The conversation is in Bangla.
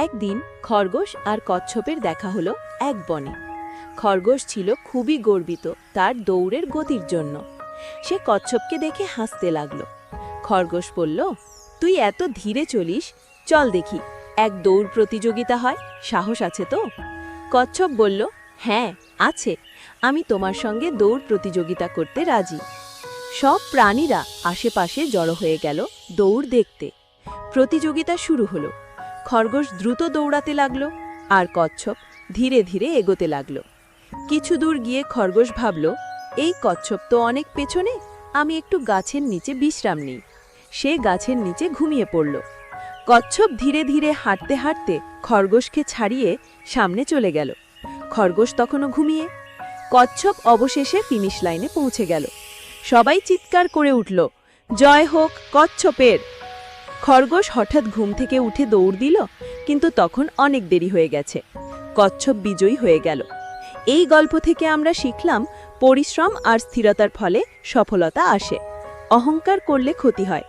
একদিন খরগোশ আর কচ্ছপের দেখা হলো এক বনে। খরগোশ ছিল খুবই গর্বিত তার দৌড়ের গতির জন্য। সে কচ্ছপকে দেখে হাসতে লাগলো। খরগোশ বলল, তুই এত ধীরে চলিস, চল দেখি এক দৌড় প্রতিযোগিতা হয়, সাহস আছে তো? কচ্ছপ বলল, হ্যাঁ আছে, আমি তোমার সঙ্গে দৌড় প্রতিযোগিতা করতে রাজি। সব প্রাণীরা আশেপাশে জড়ো হয়ে গেল দৌড় দেখতে। প্রতিযোগিতা শুরু হলো। খরগোশ দ্রুত দৌড়াতে লাগলো আর কচ্ছপ ধীরে ধীরে এগোতে লাগলো। কিছু দূর গিয়ে খরগোশ ভাবল, এই কচ্ছপ তো অনেক পেছনে, আমি একটু গাছের নিচে বিশ্রাম নিই। সে গাছের নিচে ঘুমিয়ে পড়ল। কচ্ছপ ধীরে ধীরে হাঁটতে হাঁটতে খরগোশকে ছাড়িয়ে সামনে চলে গেল। খরগোশ তখনও ঘুমিয়ে। কচ্ছপ অবশেষে ফিনিশ লাইনে পৌঁছে গেল। সবাই চিৎকার করে উঠল, জয় হোক কচ্ছপের। খরগোশ হঠাৎ ঘুম থেকে উঠে দৌড় দিল, কিন্তু তখন অনেক দেরি হয়ে গেছে। কচ্ছপ বিজয়ী হয়ে গেল। এই গল্প থেকে আমরা শিখলাম, পরিশ্রম আর স্থিরতার ফলে সফলতা আসে। অহংকার করলে ক্ষতি হয়।